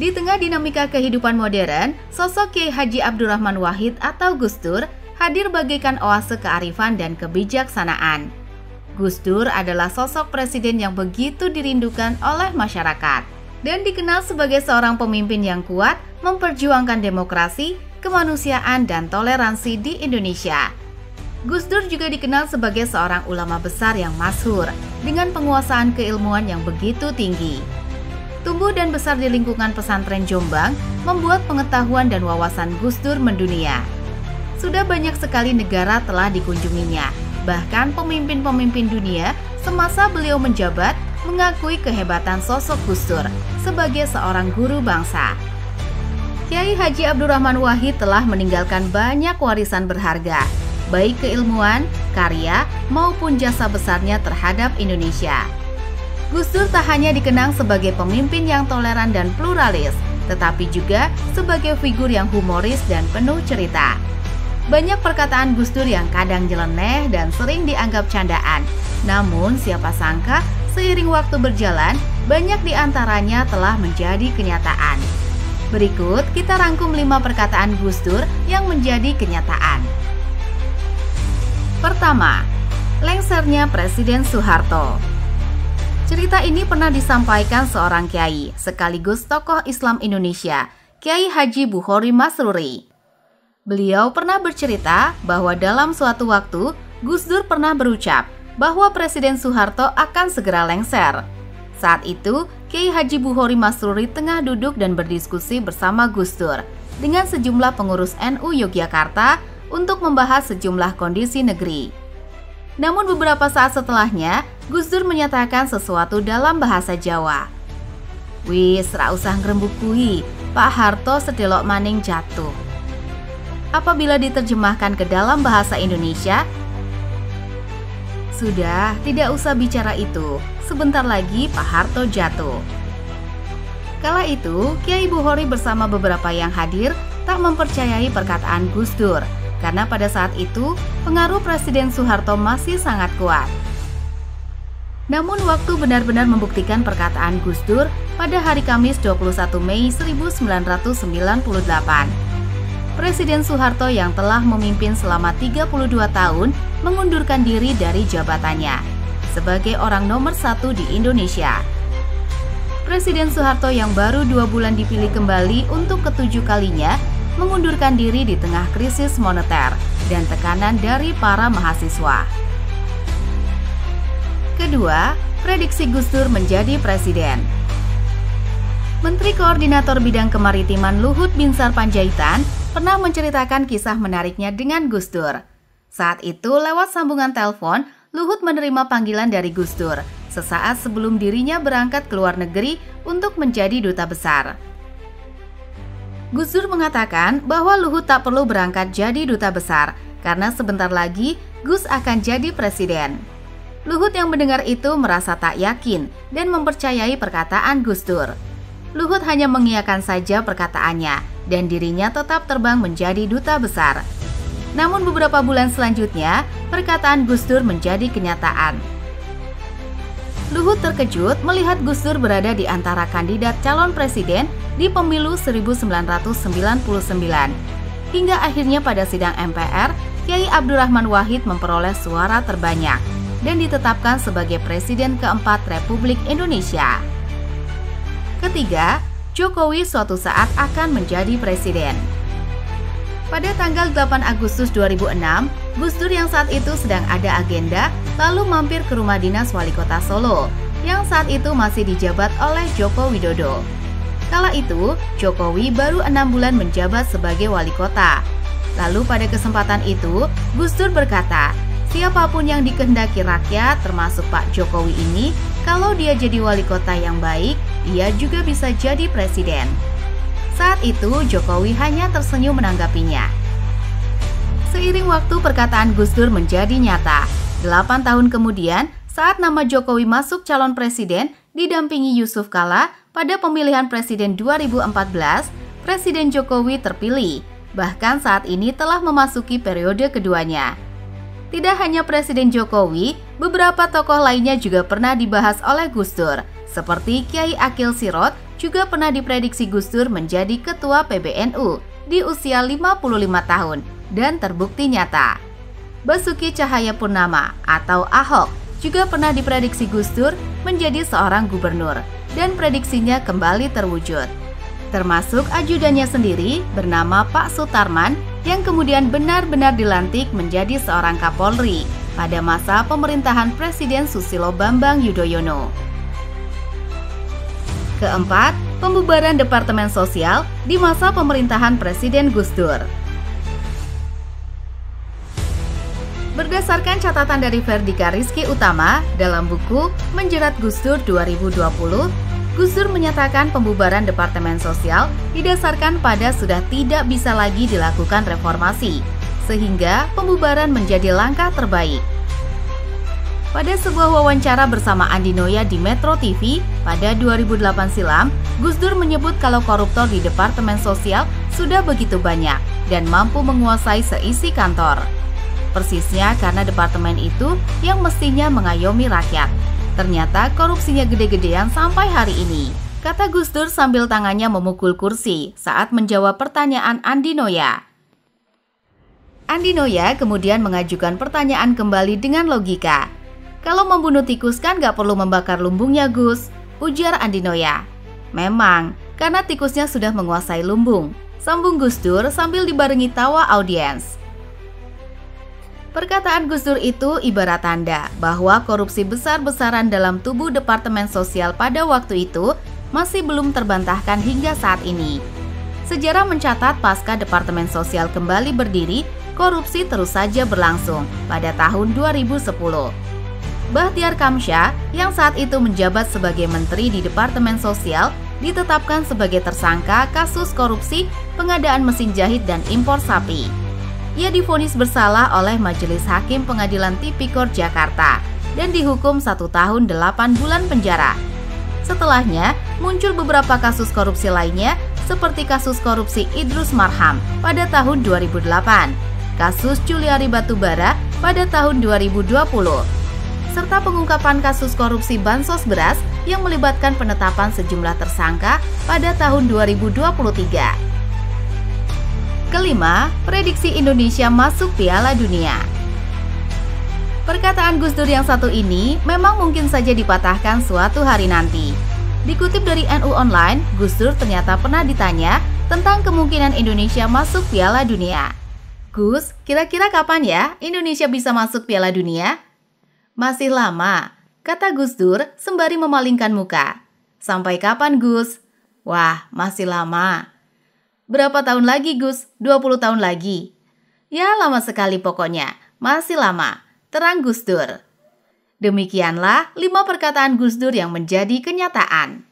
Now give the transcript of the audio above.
Di tengah dinamika kehidupan modern, sosok Kiai Haji Abdurrahman Wahid atau Gus Dur hadir bagaikan oase kearifan dan kebijaksanaan. Gus Dur adalah sosok presiden yang begitu dirindukan oleh masyarakat dan dikenal sebagai seorang pemimpin yang kuat memperjuangkan demokrasi, kemanusiaan, dan toleransi di Indonesia. Gus Dur juga dikenal sebagai seorang ulama besar yang masyhur dengan penguasaan keilmuan yang begitu tinggi. Tumbuh dan besar di lingkungan pesantren Jombang membuat pengetahuan dan wawasan Gus Dur mendunia. Sudah banyak sekali negara telah dikunjunginya, bahkan pemimpin-pemimpin dunia semasa beliau menjabat mengakui kehebatan sosok Gus Dur sebagai seorang guru bangsa. Kiai Haji Abdurrahman Wahid telah meninggalkan banyak warisan berharga, baik keilmuan, karya, maupun jasa besarnya terhadap Indonesia. Gus Dur tak hanya dikenang sebagai pemimpin yang toleran dan pluralis, tetapi juga sebagai figur yang humoris dan penuh cerita. Banyak perkataan Gus Dur yang kadang nyeleneh dan sering dianggap candaan. Namun siapa sangka seiring waktu berjalan, banyak di antaranya telah menjadi kenyataan. Berikut kita rangkum 5 perkataan Gus Dur yang menjadi kenyataan. Pertama, lengsernya Presiden Soeharto. Cerita ini pernah disampaikan seorang kiai, sekaligus tokoh Islam Indonesia, Kiai Haji Bukhori Masruri. Beliau pernah bercerita bahwa dalam suatu waktu, Gus Dur pernah berucap bahwa Presiden Soeharto akan segera lengser. Saat itu, Kiai Haji Bukhori Masruri tengah duduk dan berdiskusi bersama Gus Dur dengan sejumlah pengurus NU Yogyakarta untuk membahas sejumlah kondisi negeri. Namun beberapa saat setelahnya, Gus Dur menyatakan sesuatu dalam bahasa Jawa. Wis ra usah ngrembukui, Pak Harto sedelok maning jatuh. Apabila diterjemahkan ke dalam bahasa Indonesia, sudah, tidak usah bicara itu, sebentar lagi Pak Harto jatuh. Kala itu, Kiai Bukhori bersama beberapa yang hadir tak mempercayai perkataan Gus Dur, karena pada saat itu pengaruh Presiden Soeharto masih sangat kuat. Namun waktu benar-benar membuktikan perkataan Gus Dur pada hari Kamis 21 Mei 1998. Presiden Soeharto yang telah memimpin selama 32 tahun mengundurkan diri dari jabatannya sebagai orang nomor 1 di Indonesia. Presiden Soeharto yang baru 2 bulan dipilih kembali untuk ke-7 kalinya mengundurkan diri di tengah krisis moneter dan tekanan dari para mahasiswa. Kedua, prediksi Gus Dur menjadi presiden. Menteri Koordinator Bidang Kemaritiman Luhut Binsar Panjaitan pernah menceritakan kisah menariknya dengan Gus Dur. Saat itu lewat sambungan telepon, Luhut menerima panggilan dari Gus Dur sesaat sebelum dirinya berangkat ke luar negeri untuk menjadi duta besar. Gus Dur mengatakan bahwa Luhut tak perlu berangkat jadi duta besar karena sebentar lagi Gus akan jadi presiden. Luhut yang mendengar itu merasa tak yakin dan mempercayai perkataan Gus Dur. Luhut hanya mengiyakan saja perkataannya dan dirinya tetap terbang menjadi duta besar. Namun beberapa bulan selanjutnya, perkataan Gus Dur menjadi kenyataan. Luhut terkejut melihat Gus Dur berada di antara kandidat calon presiden di pemilu 1999. Hingga akhirnya pada sidang MPR, Kiai Abdurrahman Wahid memperoleh suara terbanyak dan ditetapkan sebagai Presiden keempat Republik Indonesia. Ketiga, Jokowi suatu saat akan menjadi presiden. Pada tanggal 8 Agustus 2006, Gus Dur yang saat itu sedang ada agenda lalu mampir ke rumah dinas Wali Kota Solo yang saat itu masih dijabat oleh Joko Widodo. Kala itu, Jokowi baru 6 bulan menjabat sebagai wali kota. Lalu pada kesempatan itu, Gus Dur berkata, siapapun yang dikehendaki rakyat termasuk Pak Jokowi ini, kalau dia jadi wali kota yang baik, dia juga bisa jadi presiden. Saat itu Jokowi hanya tersenyum menanggapinya. Seiring waktu perkataan Gus Dur menjadi nyata. 8 tahun kemudian, saat nama Jokowi masuk calon presiden didampingi Yusuf Kala pada pemilihan presiden 2014, Presiden Jokowi terpilih. Bahkan saat ini telah memasuki periode keduanya. Tidak hanya Presiden Jokowi, beberapa tokoh lainnya juga pernah dibahas oleh Gus Dur, seperti Kiai Akil Sirot, juga pernah diprediksi Gus Dur menjadi ketua PBNU di usia 55 tahun dan terbukti nyata. Basuki Cahayapurnama atau Ahok juga pernah diprediksi Gus Dur menjadi seorang gubernur dan prediksinya kembali terwujud. Termasuk ajudannya sendiri bernama Pak Sutarman yang kemudian benar-benar dilantik menjadi seorang Kapolri pada masa pemerintahan Presiden Susilo Bambang Yudhoyono. Keempat, pembubaran Departemen Sosial di masa pemerintahan Presiden Gus Dur. Berdasarkan catatan dari Verdika Rizky Utama dalam buku Menjerat Gus Dur 2020, Gus Dur menyatakan pembubaran Departemen Sosial didasarkan pada sudah tidak bisa lagi dilakukan reformasi, sehingga pembubaran menjadi langkah terbaik. Pada sebuah wawancara bersama Andi Noya di Metro TV pada 2008 silam, Gus Dur menyebut kalau koruptor di Departemen Sosial sudah begitu banyak dan mampu menguasai seisi kantor. Persisnya karena departemen itu yang mestinya mengayomi rakyat. Ternyata korupsinya gede-gedean sampai hari ini, kata Gus Dur sambil tangannya memukul kursi saat menjawab pertanyaan Andi Noya. Andi Noya kemudian mengajukan pertanyaan kembali dengan logika. Kalau membunuh tikus kan gak perlu membakar lumbungnya, Gus, ujar Andi Noya. Memang, karena tikusnya sudah menguasai lumbung, sambung Gus Dur sambil dibarengi tawa audiens. Perkataan Gus Dur itu ibarat tanda bahwa korupsi besar-besaran dalam tubuh Departemen Sosial pada waktu itu masih belum terbantahkan hingga saat ini. Sejarah mencatat pasca Departemen Sosial kembali berdiri, korupsi terus saja berlangsung pada tahun 2010. Bahtiar Kamsyah yang saat itu menjabat sebagai menteri di Departemen Sosial ditetapkan sebagai tersangka kasus korupsi pengadaan mesin jahit dan impor sapi. Ia divonis bersalah oleh Majelis Hakim Pengadilan Tipikor Jakarta dan dihukum 1 tahun 8 bulan penjara. Setelahnya, muncul beberapa kasus korupsi lainnya seperti kasus korupsi Idrus Marham pada tahun 2008, kasus Juliari Batubara pada tahun 2020, serta pengungkapan kasus korupsi bansos beras yang melibatkan penetapan sejumlah tersangka pada tahun 2023. Kelima, prediksi Indonesia masuk Piala Dunia. Perkataan Gus Dur yang satu ini memang mungkin saja dipatahkan suatu hari nanti. Dikutip dari NU Online, Gus Dur ternyata pernah ditanya tentang kemungkinan Indonesia masuk Piala Dunia. Gus, kira-kira kapan ya Indonesia bisa masuk Piala Dunia? Masih lama, kata Gus Dur sembari memalingkan muka. Sampai kapan, Gus? Wah, masih lama. Berapa tahun lagi, Gus? 20 tahun lagi? Ya, lama sekali pokoknya. Masih lama, terang Gus Dur. Demikianlah 5 perkataan Gus Dur yang menjadi kenyataan.